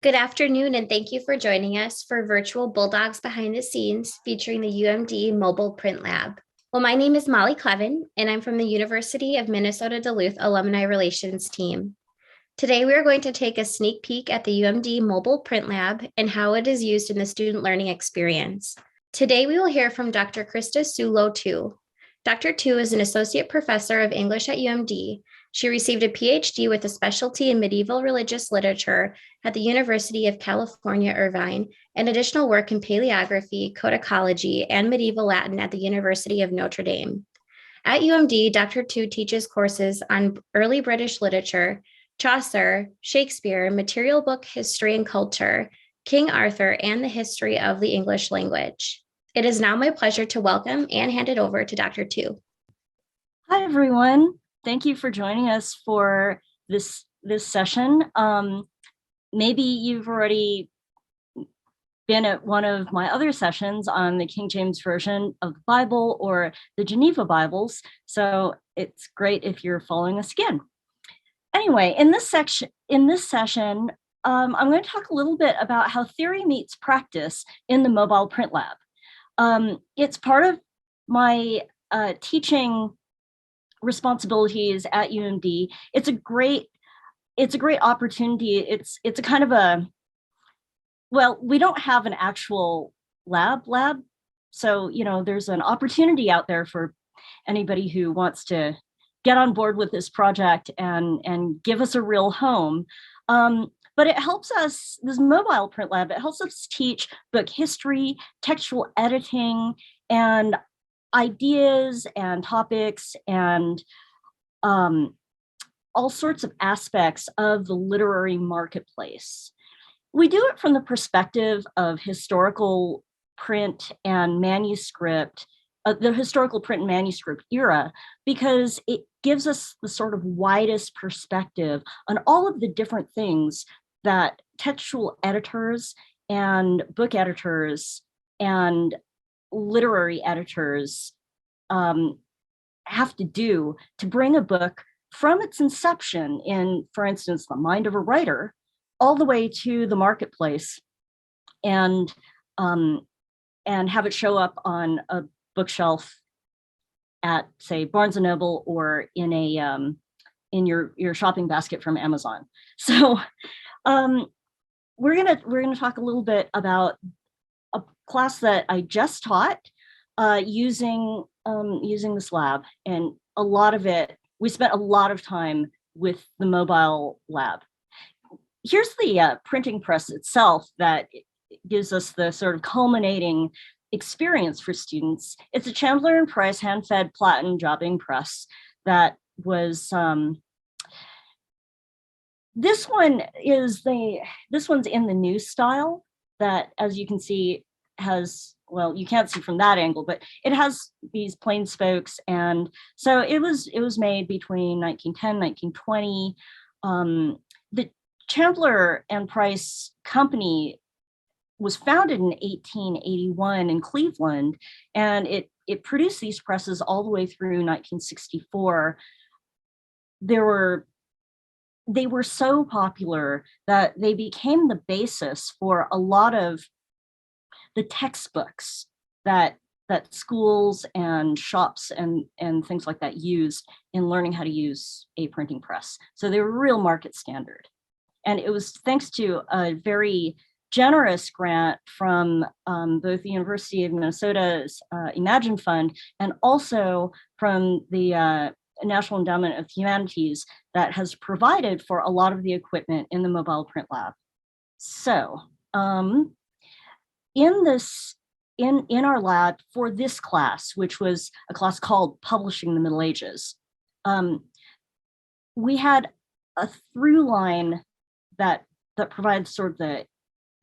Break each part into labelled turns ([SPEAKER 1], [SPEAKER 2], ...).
[SPEAKER 1] Good afternoon, and thank you for joining us for virtual Bulldogs Behind the Scenes featuring the UMD Mobile Print Lab. Well, my name is Molly Clevin, and I'm from the University of Minnesota Duluth Alumni Relations team. Today, we are going to take a sneak peek at the UMD Mobile Print Lab and how it is used in the student learning experience. Today, we will hear from Dr. Krista Sulo-Tu. Dr. Tu is an associate professor of English at UMD. She received a PhD with a specialty in medieval religious literature at the University of California, Irvine, and additional work in paleography, codicology, and medieval Latin at the University of Notre Dame. At UMD, Dr. Tu teaches courses on early British literature, Chaucer, Shakespeare, material book history and culture, King Arthur, and the history of the English language. It is now my pleasure to welcome and hand it over to Dr. Tu.
[SPEAKER 2] Hi, everyone. Thank you for joining us for this session. Maybe you've already been at one of my other sessions on the King James Version of the Bible or the Geneva Bibles, so it's great if you're following us again. Anyway, in this session, I'm going to talk a little bit about how theory meets practice in the Mobile Print Lab. It's part of my teaching responsibilities at UMD. It's a great opportunity. It's a kind of a, well, we don't have an actual lab, so there's an opportunity out there for anybody who wants to get on board with this project and give us a real home. But it helps us, this Mobile Print Lab, it helps us teach book history, textual editing, and ideas and topics and all sorts of aspects of the literary marketplace. We do it from the perspective of historical print and manuscript, the historical print and manuscript era, because it gives us the sort of widest perspective on all of the different things that textual editors and book editors and literary editors have to do to bring a book from its inception in, for instance, the mind of a writer, all the way to the marketplace, and have it show up on a bookshelf at, say, Barnes and Noble or in a in your shopping basket from Amazon. So we're gonna talk a little bit about a class that I just taught using this lab, and a lot of it, we spent a lot of time with the mobile lab. Here's the printing press itself that gives us the sort of culminating experience for students. It's a Chandler and Price hand-fed platen jobbing press that was this one's in the new style that, as you can see, has, well, you can't see from that angle, but it has these plain spokes. And so it was made between 1910, 1920. The Chandler and Price company was founded in 1881 in Cleveland, and it produced these presses all the way through 1964. They were so popular that they became the basis for a lot of the textbooks that schools and shops and things like that used in learning how to use a printing press. So they were real market standard. And it was thanks to a very generous grant from both the University of Minnesota's Imagine Fund and also from the National Endowment of Humanities that has provided for a lot of the equipment in the Mobile Print Lab. So in our lab for this class, which was a class called Publishing the Middle Ages, we had a through line that provides sort of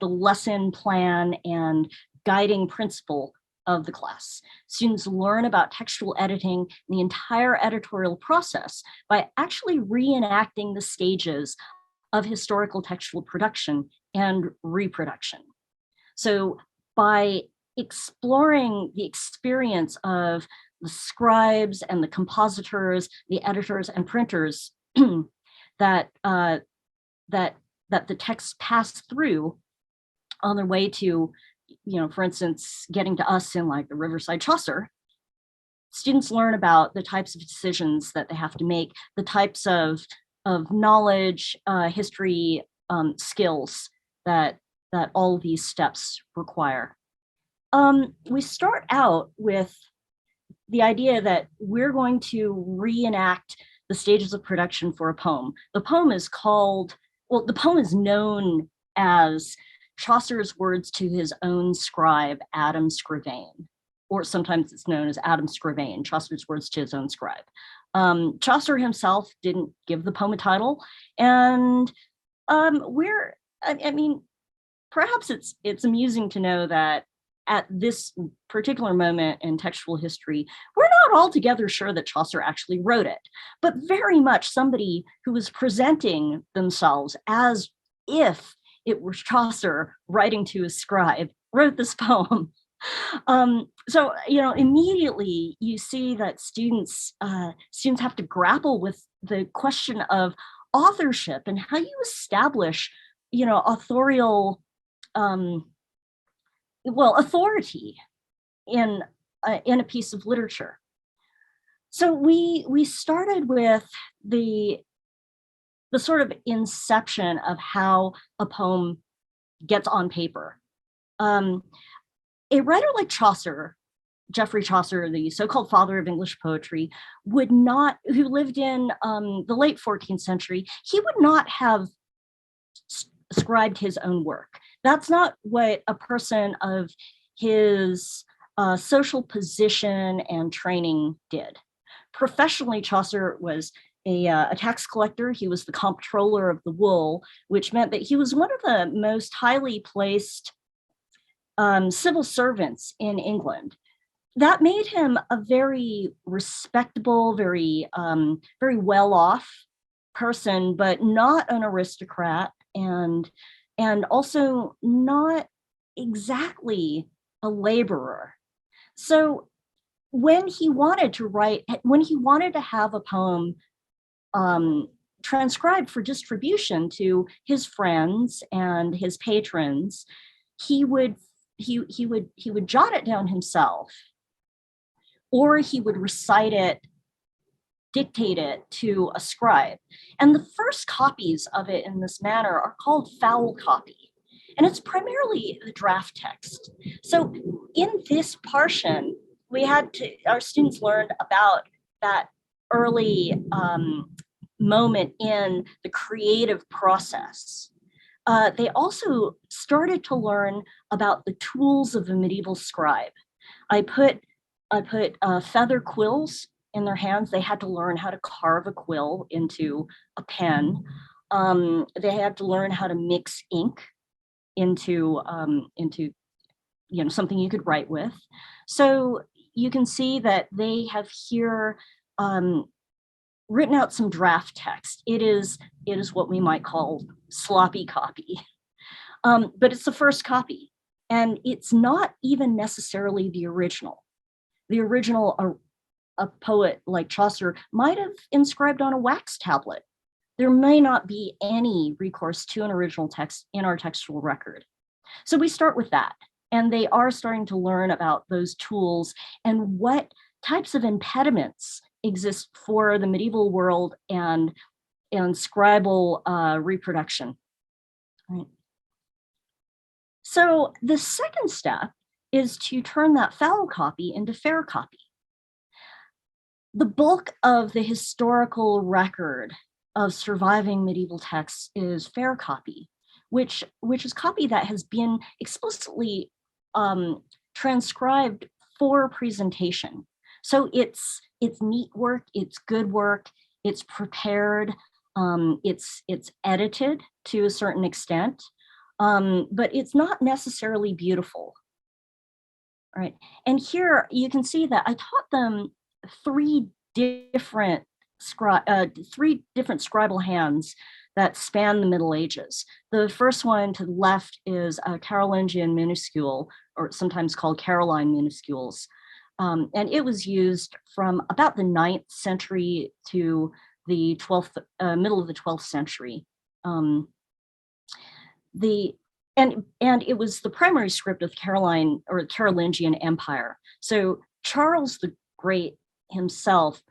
[SPEAKER 2] the lesson plan and guiding principle of the class. Students learn about textual editing and the entire editorial process by actually reenacting the stages of historical textual production and reproduction. So by exploring the experience of the scribes and the compositors, the editors and printers that that the texts pass through on their way to, for instance, getting to us in like the Riverside Chaucer, students learn about the types of decisions that they have to make, the types of knowledge, history, skills that all of these steps require. We start out with the idea that we're going to reenact the stages of production for a poem. The poem is known as Chaucer's words to his own scribe, Adam Scrivane, or sometimes it's known as Adam Scrivane, Chaucer's words to his own scribe. Chaucer himself didn't give the poem a title, and perhaps it's amusing to know that at this particular moment in textual history, we're not altogether sure that Chaucer actually wrote it, but very much somebody who was presenting themselves as if it was Chaucer writing to his scribe wrote this poem. So, immediately you see that students have to grapple with the question of authorship and how you establish, authorial, authority in a piece of literature. So we started with the sort of inception of how a poem gets on paper. A writer like Chaucer, Geoffrey Chaucer, the so-called father of English poetry, who lived in the late 14th century, he would not have scribed his own work. That's not what a person of his social position and training did. Professionally, Chaucer was a tax collector. He was the comptroller of the wool, which meant that he was one of the most highly placed civil servants in England. That made him a very respectable, very well-off person, but not an aristocrat, and also not exactly a laborer. So when he wanted to have a poem transcribed for distribution to his friends and his patrons, he would jot it down himself, or he would recite it, dictate it to a scribe. And the first copies of it in this manner are called foul copy. And it's primarily the draft text. So in this portion, our students learned about that early moment in the creative process. They also started to learn about the tools of a medieval scribe. I put feather quills in their hands. They had to learn how to carve a quill into a pen. They had to learn how to mix ink into something you could write with. So you can see that they have here written out some draft text. It is what we might call sloppy copy, but it's the first copy, and it's not even necessarily the original. The original, a poet like Chaucer might have inscribed on a wax tablet. There may not be any recourse to an original text in our textual record. So we start with that, and they are starting to learn about those tools and what types of impediments exist for the medieval world and scribal reproduction. Right. So the second step is to turn that foul copy into fair copy. The bulk of the historical record of surviving medieval texts is fair copy, which is copy that has been explicitly transcribed for presentation. So it's neat work, it's good work, it's prepared, it's edited to a certain extent, but it's not necessarily beautiful. Right. And here you can see that I taught them three different scribal hands that span the Middle Ages. The first one to the left is a Carolingian minuscule, or sometimes called Caroline minuscules. And it was used from about the 9th century to the middle of the 12th century. the and it was the primary script of Carolingian Empire. So Charles the Great himself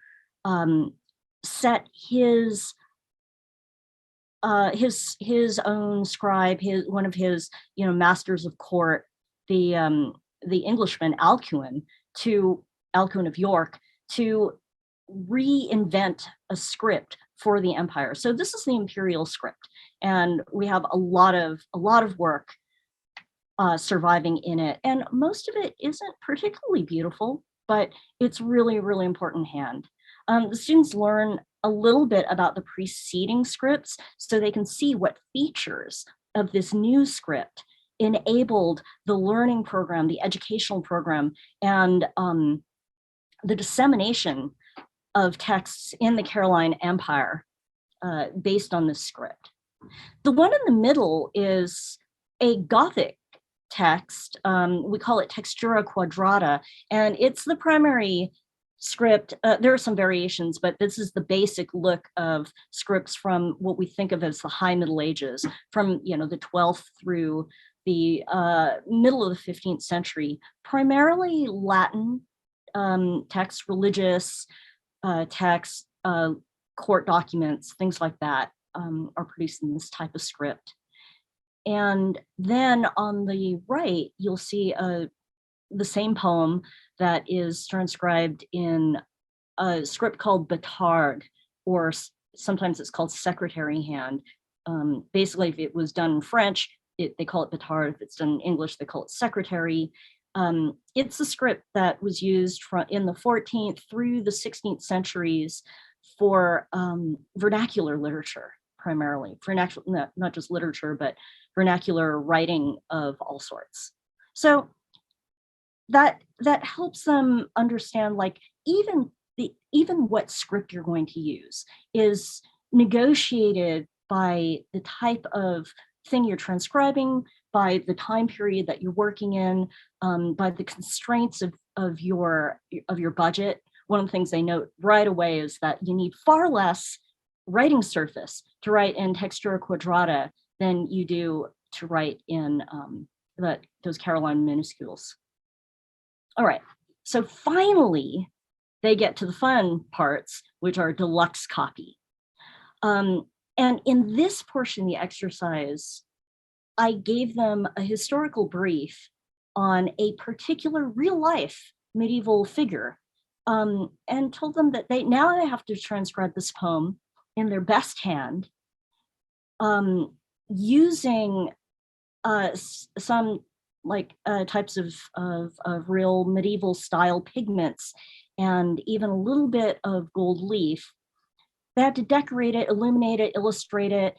[SPEAKER 2] set his own scribe, one of his masters of court, the Englishman Alcuin of York, to reinvent a script for the empire. So this is the imperial script, and we have a lot of work surviving in it, and most of it isn't particularly beautiful, but it's really, really important hand. The students learn a little bit about the preceding scripts so they can see what features of this new script enabled the learning program, the educational program, and the dissemination of texts in the Caroline Empire based on this script. The one in the middle is a Gothic text. We call it Textura Quadrata, and it's the primary script. There are some variations, but this is the basic look of scripts from what we think of as the High Middle Ages, from the 12th through the middle of the 15th century, primarily Latin texts, religious texts, court documents, things like that are produced in this type of script. And then on the right, you'll see the same poem that is transcribed in a script called Batard, or sometimes it's called secretary hand. Basically, if it was done in French, they call it Batard. If it's done in English, they call it secretary. It's a script that was used in the 14th through the 16th centuries for vernacular literature, primarily. Vernacular, not just literature, but vernacular writing of all sorts. So that helps them understand, like, even what script you're going to use is negotiated by the type of thing you're transcribing, by the time period that you're working in, by the constraints of your budget. One of the things they note right away is that you need far less writing surface to write in Textura Quadrata than you do to write in those Caroline minuscules. All right, so finally, they get to the fun parts, which are deluxe copy. And in this portion of the exercise, I gave them a historical brief on a particular real-life medieval figure, and told them that they have to transcribe this poem in their best hand, using some types of real medieval style pigments, and even a little bit of gold leaf. They had to decorate it, illuminate it, illustrate it,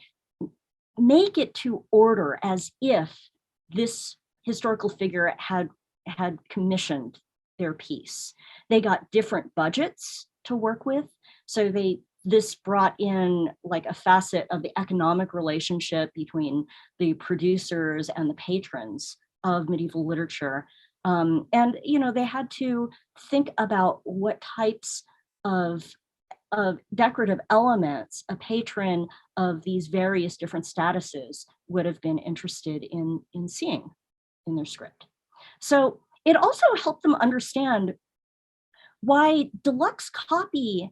[SPEAKER 2] make it to order as if this historical figure had commissioned their piece. They got different budgets to work with, so this brought in like a facet of the economic relationship between the producers and the patrons of medieval literature. And they had to think about what types of decorative elements a patron of these various different statuses would have been interested in seeing in their script. So it also helped them understand why deluxe copy,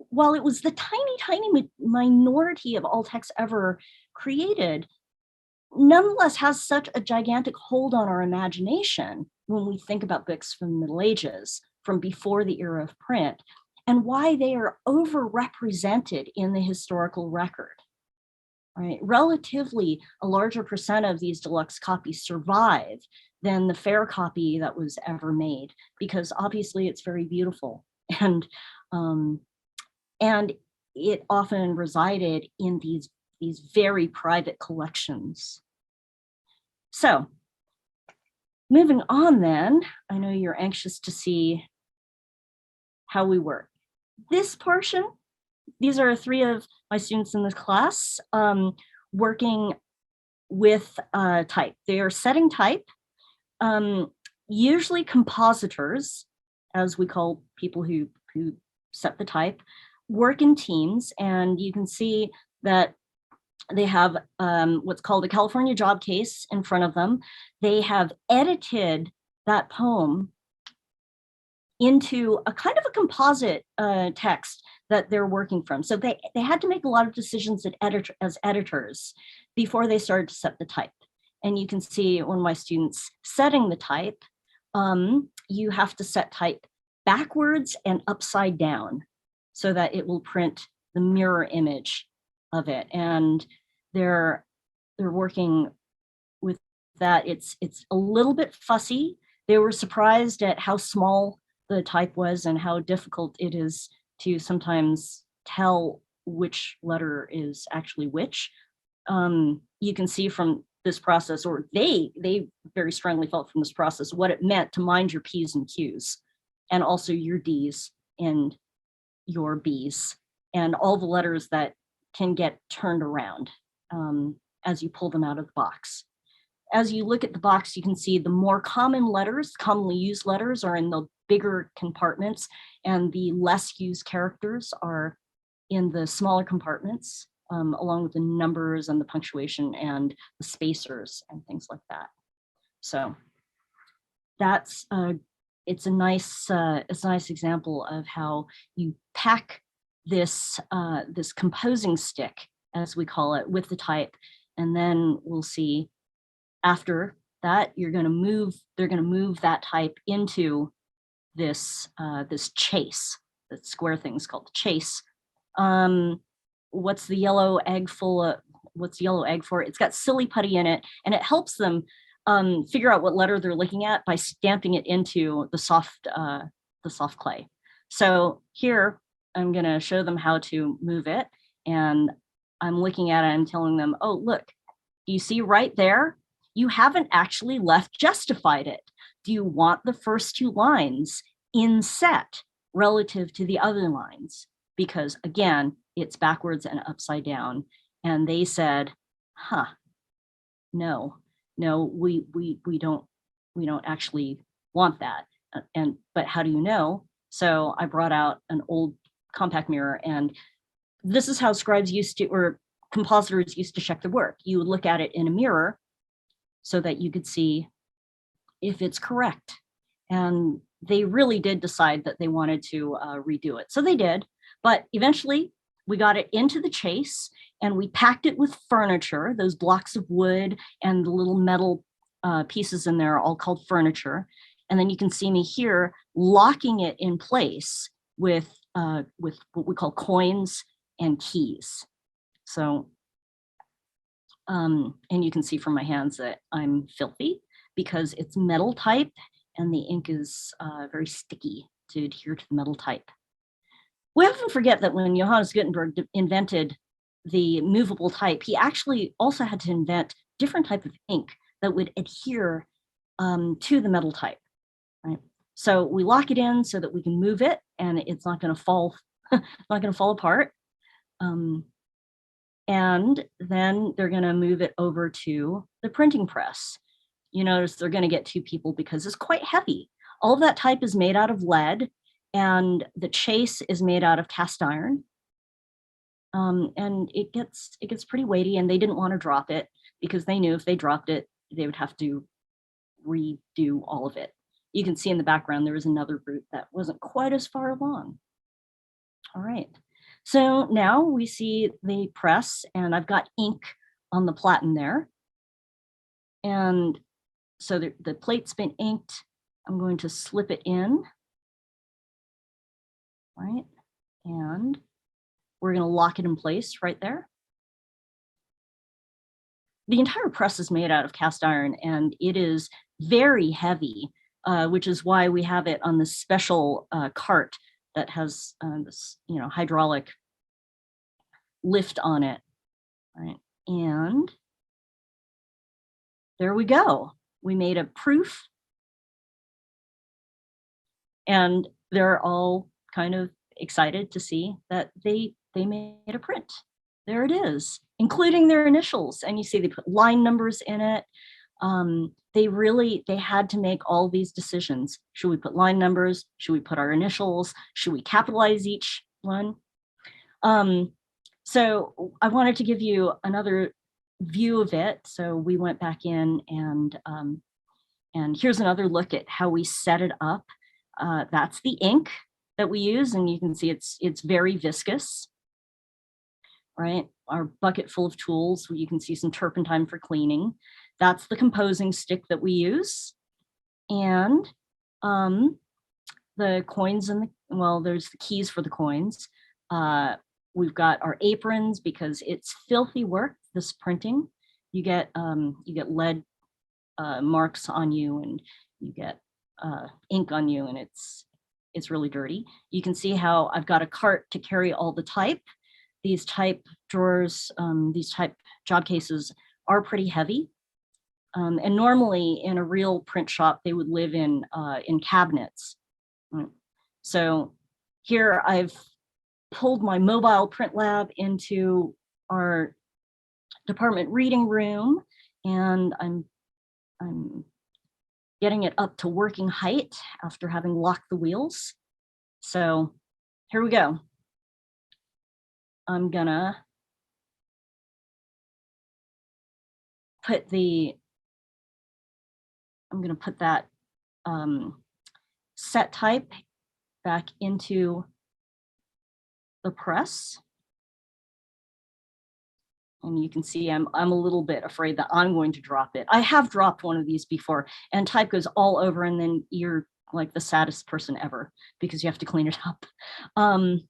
[SPEAKER 2] while it was the tiny minority of all texts ever created, nonetheless has such a gigantic hold on our imagination when we think about books from the Middle Ages, from before the era of print, and why they are overrepresented in the historical record. Right? Relatively, a larger percent of these deluxe copies survive than the fair copy that was ever made, because obviously it's very beautiful, and it often resided in these very private collections. So, moving on then, I know you're anxious to see how we work. This portion, these are 3 of my students in this class working with type. They are setting type, usually compositors, as we call people who set the type, work in teams, and you can see that They have what's called a California job case in front of them. They have edited that poem into a kind of a composite text that they're working from. So they had to make a lot of decisions as editors before they started to set the type. And you can see one of my students setting the type. You have to set type backwards and upside down so that it will print the mirror image of it. And they're working with that. It's a little bit fussy. They were surprised at how small the type was and how difficult it is to sometimes tell which letter is actually which. You can see from this process, or they very strongly felt from this process, what it meant to mind your P's and Q's, and also your D's and your B's, and all the letters that can get turned around as you pull them out of the box. As you look at the box, you can see the more common letters, commonly used letters, are in the bigger compartments, and the less used characters are in the smaller compartments, along with the numbers and the punctuation and the spacers and things like that. So that's it's a nice example of how you pack this this composing stick, as we call it, with the type, and then we'll see after that they're going to move that type into this this chase. That square thing is called the chase. What's the yellow egg for? It's got silly putty in it, and it helps them figure out what letter they're looking at by stamping it into the soft clay. So here I'm going to show them how to move it, and I'm looking at it and telling them, oh, look, do you see right there? You haven't actually left justified it. Do you want the first two lines inset relative to the other lines? Because again, it's backwards and upside down. And they said, no, we don't actually want that. But how do you know? So I brought out an old compact mirror, and this is how scribes used to, or compositors used to check their work. You would look at it in a mirror so that you could see if it's correct. And they really did decide that they wanted to redo it. So they did, but eventually we got it into the chase, and we packed it with furniture, those blocks of wood and the little metal pieces in there, all called furniture. And then you can see me here locking it in place with what we call coins and keys. So, and you can see from my hands that I'm filthy because it's metal type and the ink is very sticky to adhere to the metal type. We often forget that when Johannes Gutenberg invented the movable type, he actually also had to invent different type of ink that would adhere to the metal type, right? So we lock it in so that we can move it and it's not going to fall, apart. And then they're going to move it over to the printing press. You notice they're going to get two people because it's quite heavy. All of that type is made out of lead, and the chase is made out of cast iron. And it gets pretty weighty, and they didn't want to drop it because they knew if they dropped it, they would have to redo all of it. You can see in the background there was another group that wasn't quite as far along. All right. So now we see the press, and I've got ink on the platen there. And so the plate's been inked. I'm going to slip it in, right? And we're going to lock it in place right there. The entire press is made out of cast iron, and it is very heavy, which is why we have it on this special cart that has this, hydraulic lift on it, right? And there we go. We made a proof, and they're all kind of excited to see that they made a print. There it is, including their initials, and you see they put line numbers in it. They had to make all these decisions. Should we put line numbers? Should we put our initials? Should we capitalize each one? So I wanted to give you another view of it. So we went back in and here's another look at how we set it up. That's the ink that we use, and you can see it's very viscous, right? Our bucket full of tools, you can see some turpentine for cleaning. That's the composing stick that we use. And the coins and well, there's the keys for the coins. We've got our aprons because it's filthy work, this printing. You get lead marks on you, and you get ink on you, and it's really dirty. You can see how I've got a cart to carry all the type. These type drawers, these type job cases are pretty heavy. And normally in a real print shop, they would live in cabinets. So here I've pulled my mobile print lab into our department reading room, and I'm getting it up to working height after having locked the wheels. So here we go. I'm gonna put that set type back into the press. And you can see I'm a little bit afraid that I'm going to drop it. I have dropped one of these before, and type goes all over, and then you're like the saddest person ever because you have to clean it up. And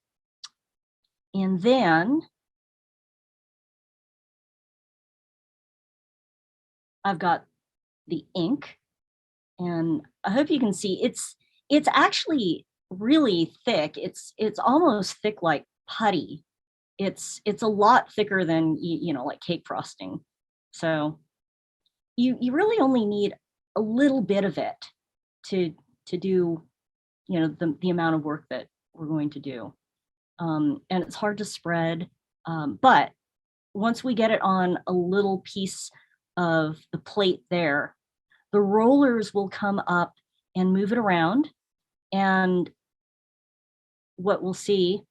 [SPEAKER 2] then I've got the ink, and I hope you can see it's actually really thick. It's almost thick like putty. It's a lot thicker than like cake frosting. So you really only need a little bit of it to do the amount of work that we're going to do. And it's hard to spread, but once we get it on a little piece of the plate there, the rollers will come up and move it around, and what we'll see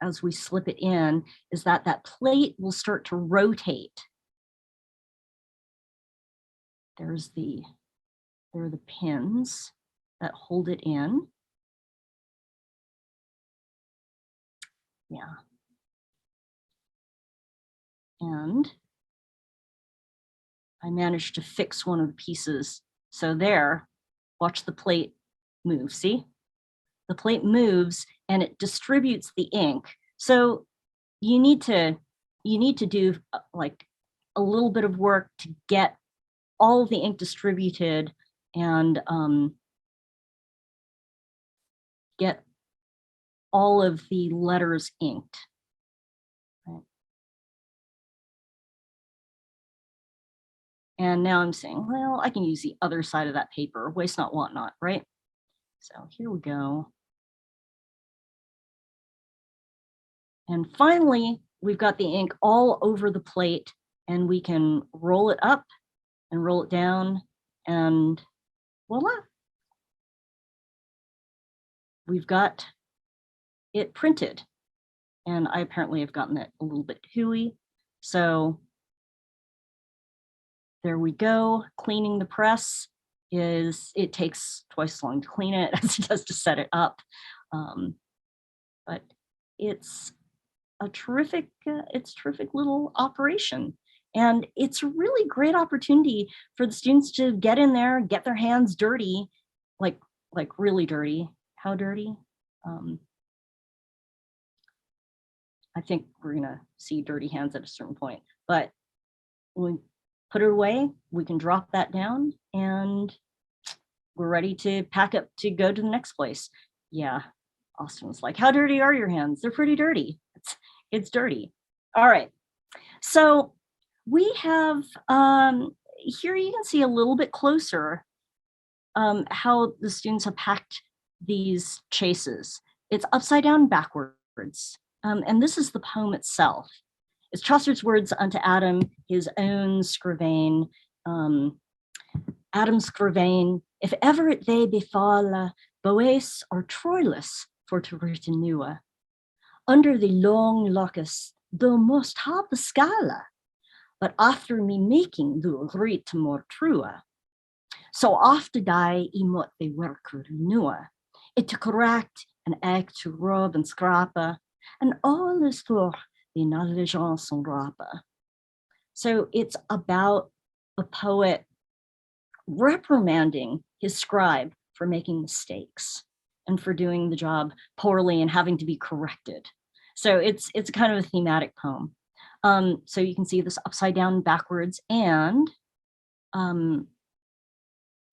[SPEAKER 2] as we slip it in is that that plate will start to rotate. There are the pins that hold it in. Yeah. And I managed to fix one of the pieces. So there, watch the plate move, see? The plate moves and it distributes the ink. So you need to do like a little bit of work to get all of the ink distributed and get all of the letters inked. Right. And now I'm saying, well, I can use the other side of that paper, waste not, want not, right? So here we go. And finally, we've got the ink all over the plate, and we can roll it up and roll it down, and voila. We've got it printed. And I apparently have gotten it a little bit hooey. So there we go. Cleaning the press it takes twice as long to clean it as it does to set it up. But it's a terrific little operation. And it's a really great opportunity for the students to get in there, get their hands dirty, like really dirty. How dirty? I think we're gonna see dirty hands at a certain point, but when we put it away, we can drop that down and we're ready to pack up to go to the next place. Yeah, Austin was like, how dirty are your hands? They're pretty dirty. It's dirty. All right, so we have, here you can see a little bit closer how the students have packed these chases. It's upside down backwards. And this is the poem itself. It's Chaucer's words unto Adam, his own scrivain. Adam scrivain, if ever it they befalla, Boes or Troilus for to retinua. Under the long locus, thou must have the scala, but after me making thou read more trua. So after die emot the worker nua, it to correct and act to rub and scrappa, and all is for the negligence and rapa. So it's about a poet reprimanding his scribe for making mistakes and for doing the job poorly and having to be corrected. So it's kind of a thematic poem. So you can see this upside down and backwards, and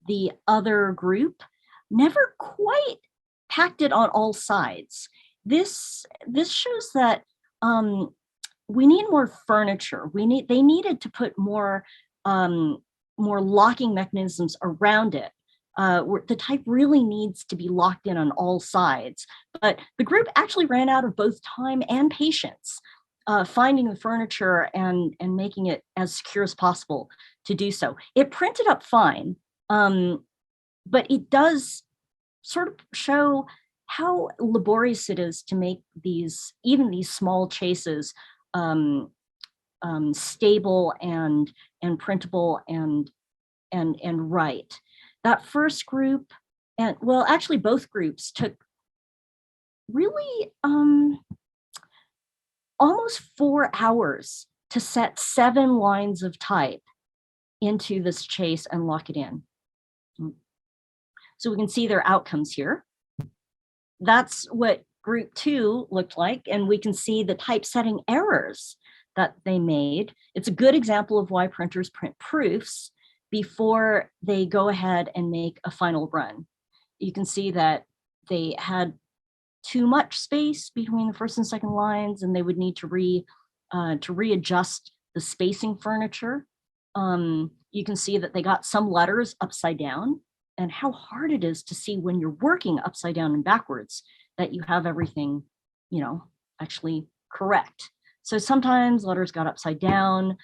[SPEAKER 2] the other group never quite packed it on all sides. This shows that we need more furniture. They needed to put more locking mechanisms around it. The type really needs to be locked in on all sides. But the group actually ran out of both time and patience finding the furniture and making it as secure as possible to do so. It printed up fine, but it does sort of show how laborious it is to make even these small chases stable and printable and right. That first group, and well, actually both groups took really almost 4 hours to set 7 lines of type into this chase and lock it in. So we can see their outcomes here. That's what group 2 looked like, and we can see the typesetting errors that they made. It's a good example of why printers print proofs before they go ahead and make a final run. You can see that they had too much space between the first and second lines, and they would need to readjust the spacing furniture. You can see that they got some letters upside down, and how hard it is to see when you're working upside down and backwards that you have everything, actually correct. So sometimes letters got upside down.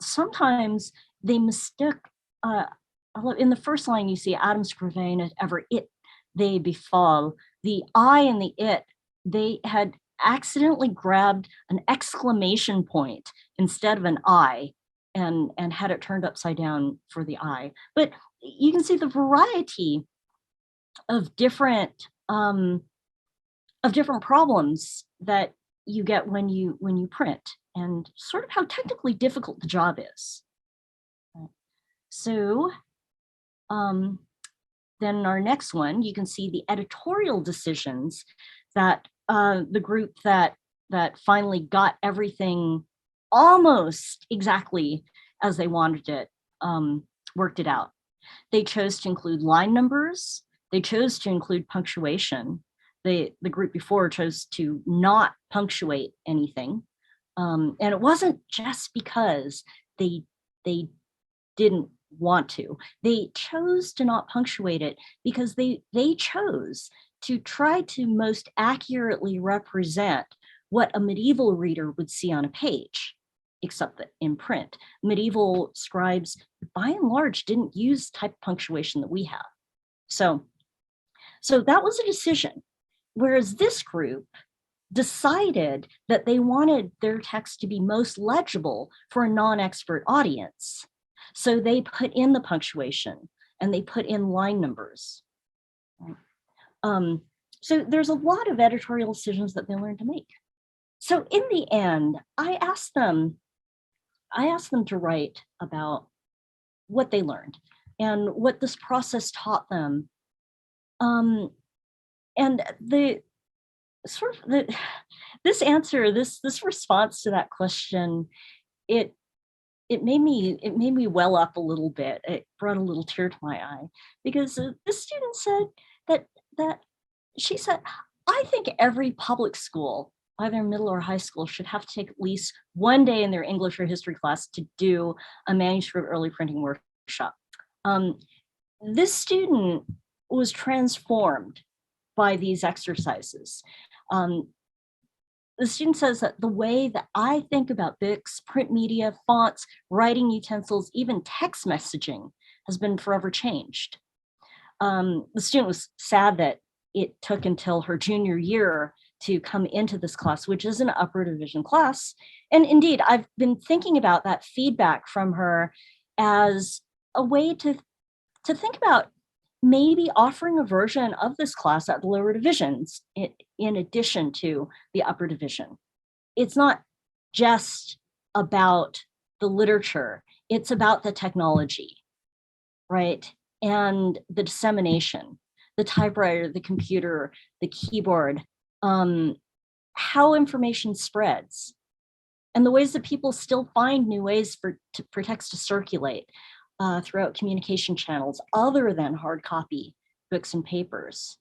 [SPEAKER 2] Sometimes they mistook, in the first line you see Adam scrivane ever it, they befall. The I and the it, they had accidentally grabbed an exclamation point instead of an I and had it turned upside down for the I. But you can see the variety of different problems that you get when you print, and sort of how technically difficult the job is. So then our next one, you can see the editorial decisions that the group that finally got everything almost exactly as they wanted it worked it out. They chose to include line numbers. They chose to include punctuation. The group before chose to not punctuate anything. And it wasn't just because they didn't want to. They chose to not punctuate it because they chose to try to most accurately represent what a medieval reader would see on a page, except that in print. Medieval scribes, by and large, didn't use type punctuation that we have. So that was a decision. Whereas this group decided that they wanted their text to be most legible for a non-expert audience. So they put in the punctuation and they put in line numbers. So there's a lot of editorial decisions that they learned to make. So in the end, I asked them to write about what they learned and what this process taught them. And this answer, this response to that question, it made me well up a little bit. It brought a little tear to my eye, because this student said that she said, I think every public school, either middle or high school, should have to take at least one day in their English or history class to do a manuscript early printing workshop. This student was transformed by these exercises. The student says that the way that I think about books, print media, fonts, writing utensils, even text messaging has been forever changed. The student was sad that it took until her junior year to come into this class, which is an upper division class. And indeed, I've been thinking about that feedback from her as a way to think about maybe offering a version of this class at the lower divisions in addition to the upper division. It's not just about the literature, it's about the technology, right? And the dissemination, the typewriter, the computer, the keyboard, how information spreads, and the ways that people still find new ways for text to circulate throughout communication channels other than hard copy books and papers.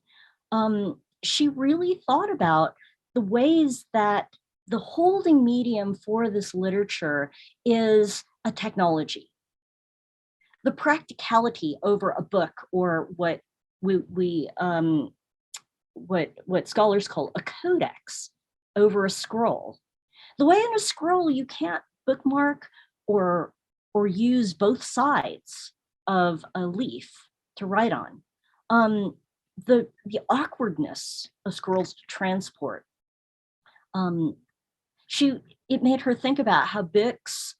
[SPEAKER 2] She really thought about the ways that the holding medium for this literature is a technology. The practicality over a book, or what what scholars call a codex over a scroll. The way in a scroll you can't bookmark or use both sides of a leaf to write on. The awkwardness of scrolls to transport. It made her think about how books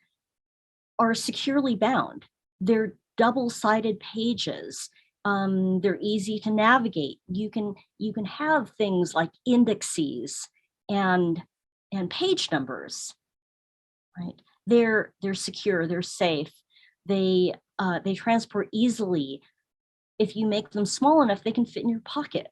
[SPEAKER 2] are securely bound. They're double-sided pages. They're easy to navigate. You can have things like indices and page numbers, right? They're secure, they're safe, they transport easily. If you make them small enough, they can fit in your pocket,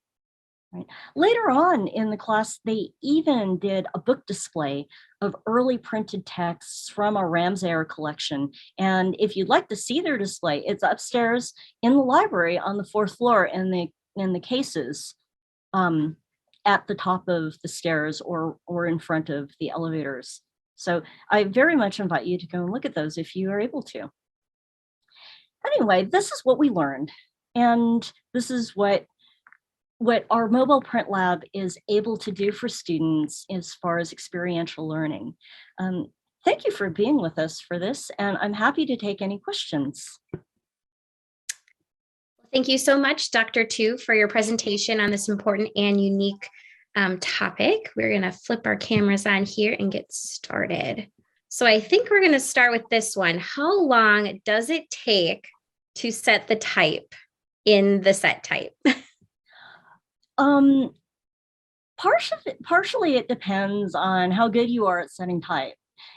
[SPEAKER 2] right? Later on in the class, they even did a book display of early printed texts from our Ramsayer collection. And if you'd like to see their display, it's upstairs in the library on the 4th floor in the cases at the top of the stairs or in front of the elevators. So I very much invite you to go and look at those if you are able to. Anyway, this is what we learned. And this is what our mobile print lab is able to do for students as far as experiential learning. Thank you for being with us for this, and I'm happy to take any questions.
[SPEAKER 1] Thank you so much, Dr. Tu, for your presentation on this important and unique topic. We're going to flip our cameras on here and get started. So I think we're going to start with this one. How long does it take to set the type in the set type?
[SPEAKER 2] Partially it depends on how good you are at setting type.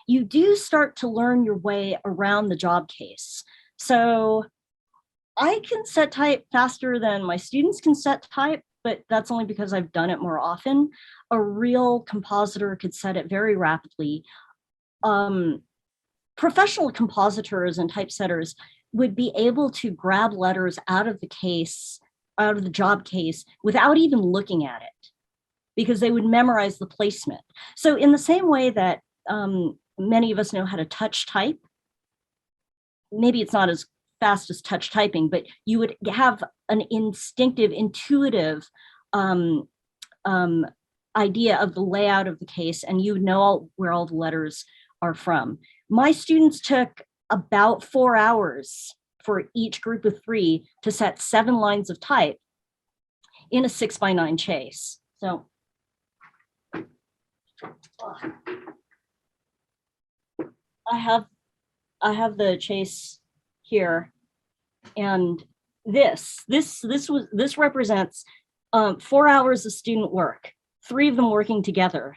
[SPEAKER 2] You do start to learn your way around the job case. So I can set type faster than my students can set type, but that's only because I've done it more often. A real compositor could set it very rapidly. Professional compositors and typesetters would be able to grab letters out of the case, out of the job case, without even looking at it, because they would memorize the placement. So in the same way that many of us know how to touch type, maybe it's not as fast as touch typing, but you would have an instinctive, intuitive idea of the layout of the case, and you would know where all the letters are from. My students took about 4 hours for each group of 3 to set 7 lines of type in a 6x9 chase. So I have the chase here, and this represents 4 hours of student work, 3 of them working together.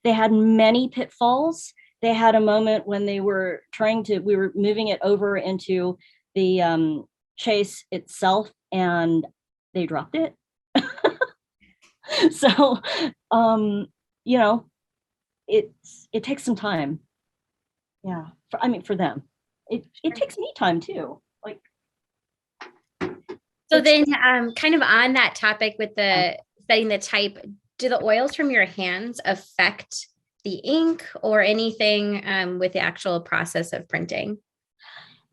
[SPEAKER 2] They had many pitfalls. They had a moment when they were we were moving it over into the chase itself, and they dropped it. So, you know, it takes some time. Yeah, for them. It takes me time too. Like,
[SPEAKER 1] so then kind of on that topic with the setting the type, do the oils from your hands affect the ink or anything with the actual process of printing?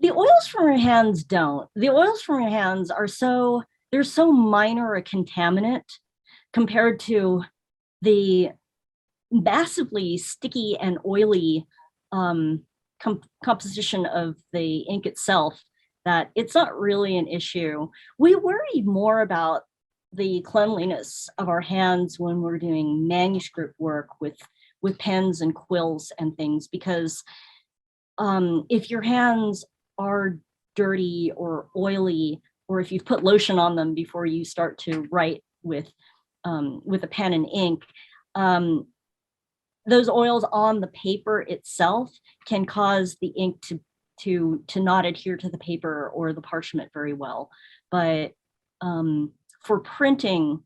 [SPEAKER 2] The oils from your hands don't. The oils from your hands are they're so minor a contaminant compared to the massively sticky and oily composition of the ink itself that it's not really an issue. We worry more about the cleanliness of our hands when we're doing manuscript work with pens and quills and things, because if your hands are dirty or oily, or if you've put lotion on them before you start to write with a pen and ink, those oils on the paper itself can cause the ink to not adhere to the paper or the parchment very well. But for printing,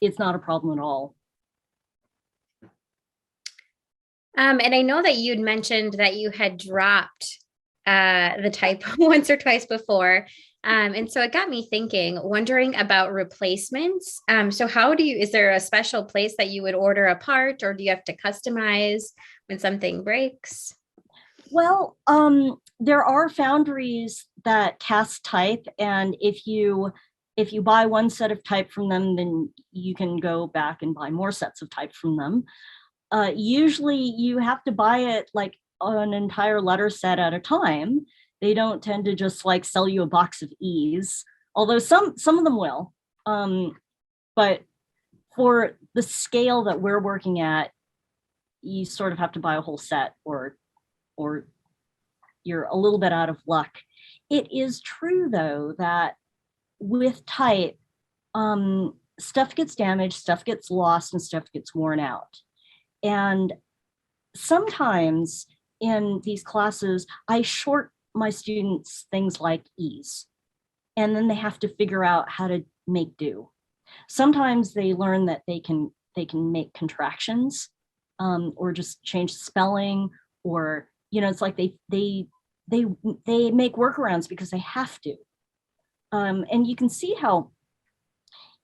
[SPEAKER 2] it's not a problem at all.
[SPEAKER 1] And I know that you'd mentioned that you had dropped the type once or twice before. And so it got me thinking, wondering about replacements. So is there a special place that you would order a part, or do you have to customize when something breaks?
[SPEAKER 2] Well, there are foundries that cast type, and if you buy one set of type from them, then you can go back and buy more sets of type from them. Usually you have to buy it like an entire letter set at a time. They don't tend to just like sell you a box of E's, although some of them will. But for the scale that we're working at, you sort of have to buy a whole set, or you're a little bit out of luck. It is true, though, that with type, stuff gets damaged, stuff gets lost, and stuff gets worn out. And sometimes in these classes, I short my students things like E's, and then they have to figure out how to make do. Sometimes they learn that they can make contractions, or just change spelling, or it's like they make workarounds because they have to. And you can see how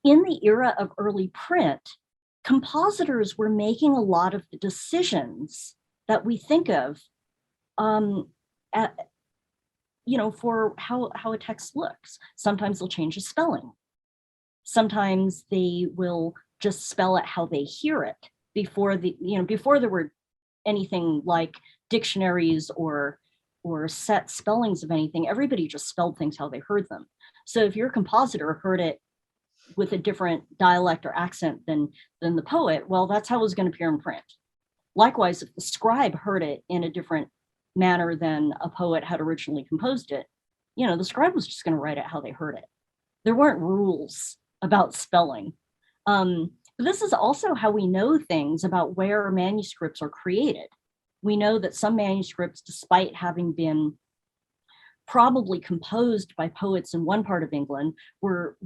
[SPEAKER 2] in the era of early print, compositors were making a lot of the decisions that we think of for how a text looks. Sometimes they'll change the spelling. Sometimes they will just spell it how they hear it. Before there were anything like dictionaries or set spellings of anything, everybody just spelled things how they heard them. So if your compositor heard it with a different dialect or accent than the poet, well, that's how it was going to appear in print. Likewise, if the scribe heard it in a different manner than a poet had originally composed it, the scribe was just going to write it how they heard it. There weren't rules about spelling. But this is also how we know things about where manuscripts are created. We know that some manuscripts, despite having been probably composed by poets in one part of England, were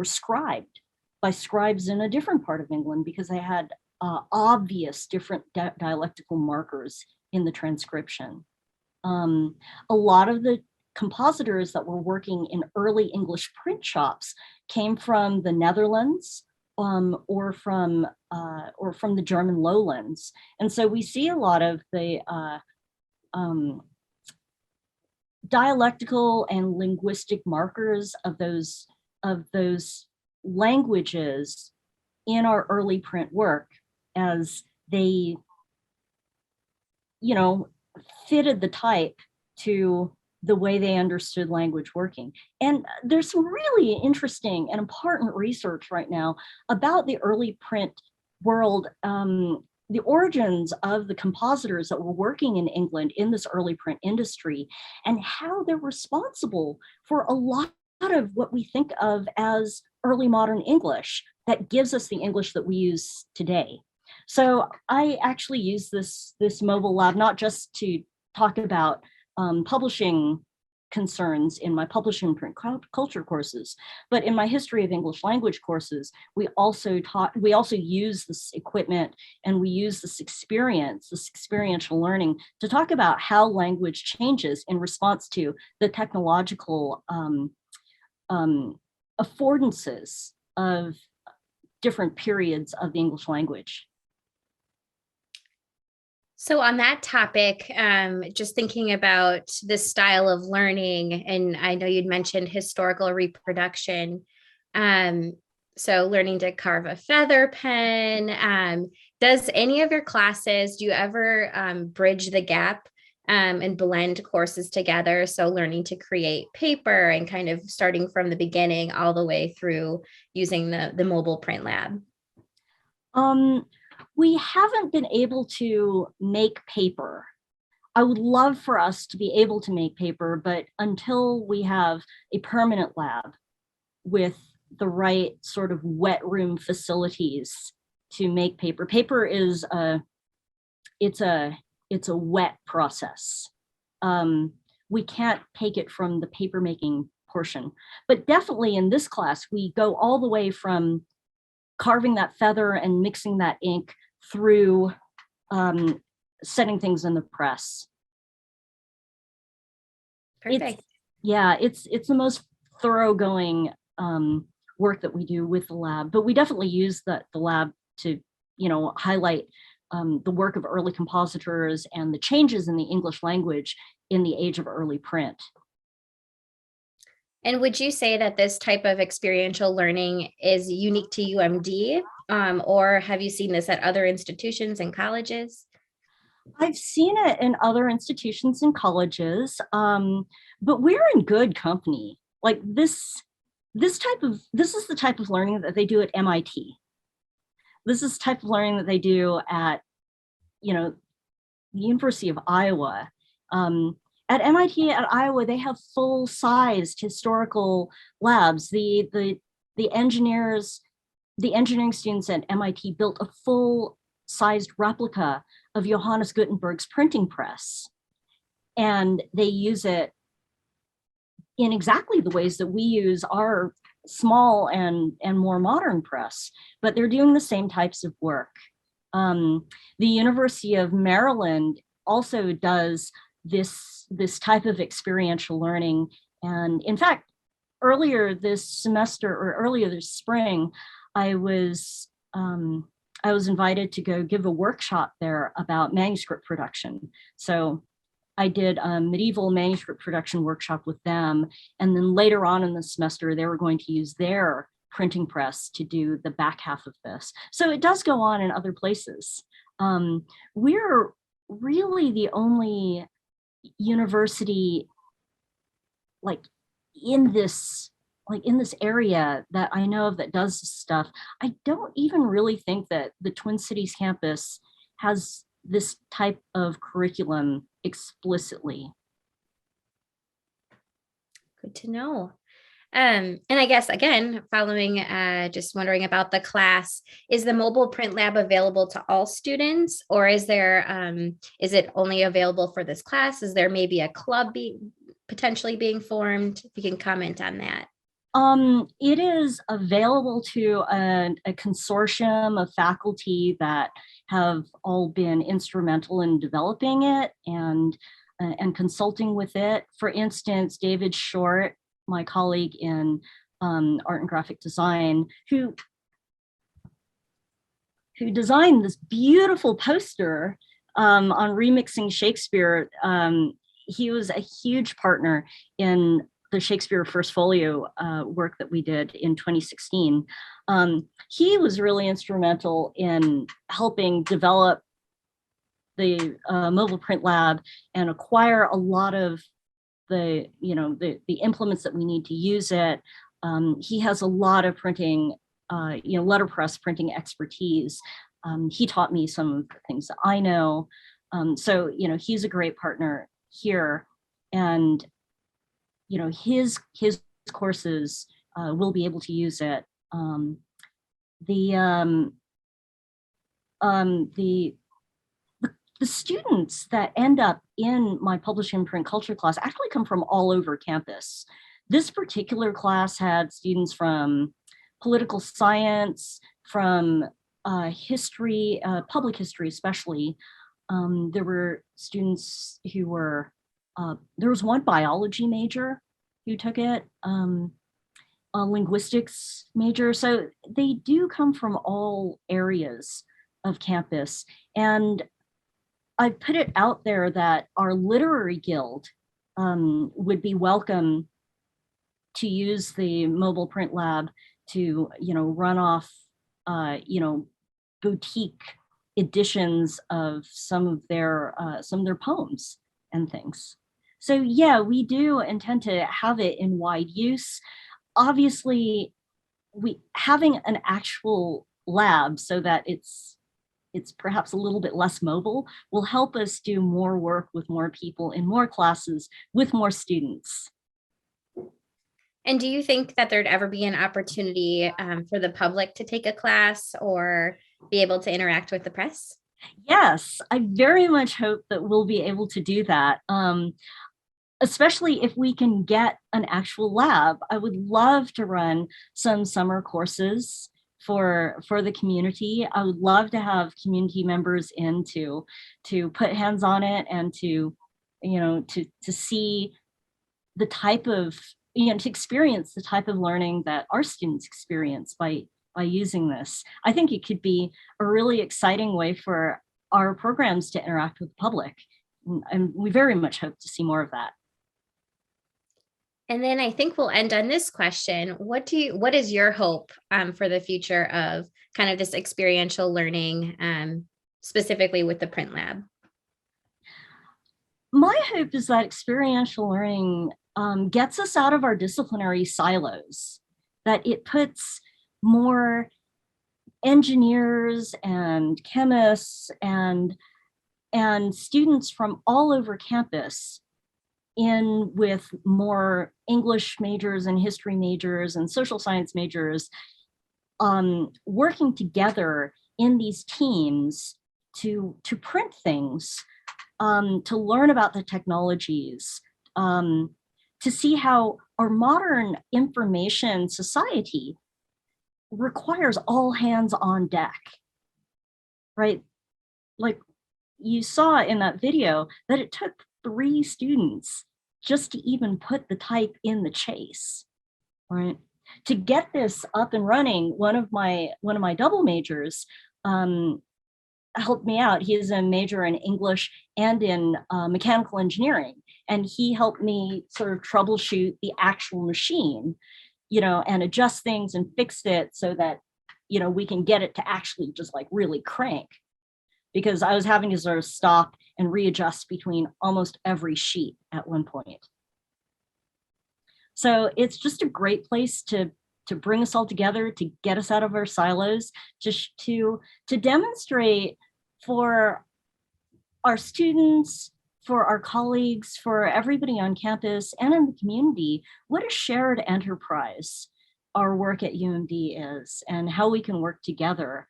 [SPEAKER 2] scribed by scribes in a different part of England, because they had obvious different dialectical markers in the transcription. A lot of the compositors that were working in early English print shops came from the Netherlands, or from the German lowlands, and so we see a lot of the dialectical and linguistic markers of those languages in our early print work, as they fitted the type to the way they understood language working. And there's some really interesting and important research right now about the early print world, the origins of the compositors that were working in England in this early print industry, and how they're responsible for a lot of what we think of as early modern English that gives us the English that we use today. So I actually use this mobile lab not just to talk about publishing concerns in my publishing print culture courses, but in my history of English language courses, we also use this equipment, and we use this experiential learning to talk about how language changes in response to the technological affordances of different periods of the English language.
[SPEAKER 1] So on that topic, just thinking about this style of learning, and I know you'd mentioned historical reproduction. So learning to carve a feather pen. Does any of your classes, do you ever bridge the gap and blend courses together. So learning to create paper and kind of starting from the beginning all the way through using the mobile print lab.
[SPEAKER 2] We haven't been able to make paper. I would love for us to be able to make paper, but until we have a permanent lab with the right sort of wet room facilities to make paper. Paper is it's a wet process. We can't take it from the paper making portion, but definitely in this class, we go all the way from carving that feather and mixing that ink through setting things in the press.
[SPEAKER 1] Perfect.
[SPEAKER 2] It's the most thoroughgoing work that we do with the lab, but we definitely use the lab to, highlight the work of early compositors and the changes in the English language in the age of early print.
[SPEAKER 1] And would you say that this type of experiential learning is unique to UMD, or have you seen this at other institutions and colleges?
[SPEAKER 2] I've seen it in other institutions and colleges, but we're in good company. Like this is the type of learning that they do at MIT. This is the type of learning that they do at, the University of Iowa. At MIT, at Iowa, they have full-sized historical labs. The engineering students at MIT built a full-sized replica of Johannes Gutenberg's printing press. And they use it in exactly the ways that we use our small and more modern press, but they're doing the same types of work. The University of Maryland also does this type of experiential learning. And in fact, earlier this spring, I was invited to go give a workshop there about manuscript production. So I did a medieval manuscript production workshop with them. And then later on in the semester, they were going to use their printing press to do the back half of this. So it does go on in other places. We're really the only university in this area that I know of that does this stuff. I don't even really think that the Twin Cities campus has this type of curriculum explicitly.
[SPEAKER 1] Good to know. And I guess, again, following, just wondering about the class, is the mobile print lab available to all students, or is it only available for this class? Is there maybe a club potentially being formed? If you can comment on that.
[SPEAKER 2] It is available to a consortium of faculty that have all been instrumental in developing it and consulting with it. For instance, David Short, my colleague in art and graphic design, who designed this beautiful poster on remixing Shakespeare. He was a huge partner in the Shakespeare First Folio work that we did in 2016. He was really instrumental in helping develop the mobile print lab and acquire a lot of the implements that we need to use it. He has a lot of printing, letterpress printing expertise. He taught me some of the things that I know. So he's a great partner here, and his courses will be able to use it. The students that end up in my publishing and print culture class actually come from all over campus. This particular class had students from political science, from history, public history especially. There were students who were, there was one biology major who took it, a linguistics major. So they do come from all areas of campus. And I put it out there that our literary guild would be welcome to use the mobile print lab to, run off, boutique editions of some of their poems. and things. So yeah, we do intend to have it in wide use. Obviously, having an actual lab so that it's perhaps a little bit less mobile will help us do more work with more people in more classes with more students.
[SPEAKER 1] And do you think that there'd ever be an opportunity for the public to take a class or be able to interact with the press?
[SPEAKER 2] Yes, I very much hope that we'll be able to do that. Especially if we can get an actual lab. I would love to run some summer courses for the community. I would love to have community members in to put hands on it and to see the type of, to experience the type of learning that our students experience by using this. I think it could be a really exciting way for our programs to interact with the public. And we very much hope to see more of that.
[SPEAKER 1] And then I think we'll end on this question. What is your hope for the future of kind of this experiential learning, specifically with the print lab?
[SPEAKER 2] My hope is that experiential learning gets us out of our disciplinary silos, that it puts more engineers and chemists and students from all over campus in with more English majors and history majors and social science majors, working together in these teams to print things, to learn about the technologies, to see how our modern information society requires all hands on deck, right? Like you saw in that video that it took 3 students just to even put the type in the chase, right? To get this up and running, one of my double majors helped me out. He is a major in English and in mechanical engineering, and he helped me sort of troubleshoot the actual machine, and adjust things and fix it so that, we can get it to actually just like really crank. Because I was having to sort of stop and readjust between almost every sheet at one point. So it's just a great place to bring us all together, to get us out of our silos, just to demonstrate for our students, for our colleagues, for everybody on campus and in the community, what a shared enterprise our work at UMD is, and how we can work together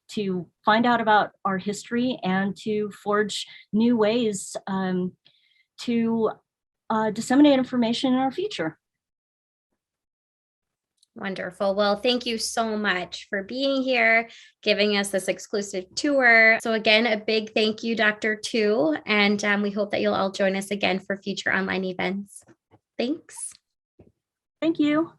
[SPEAKER 2] to find out about our history and to forge new ways to disseminate information in our future.
[SPEAKER 1] Wonderful. Well, thank you so much for being here, giving us this exclusive tour. So again, a big thank you, Dr. Tu, and we hope that you'll all join us again for future online events. Thanks.
[SPEAKER 2] Thank you.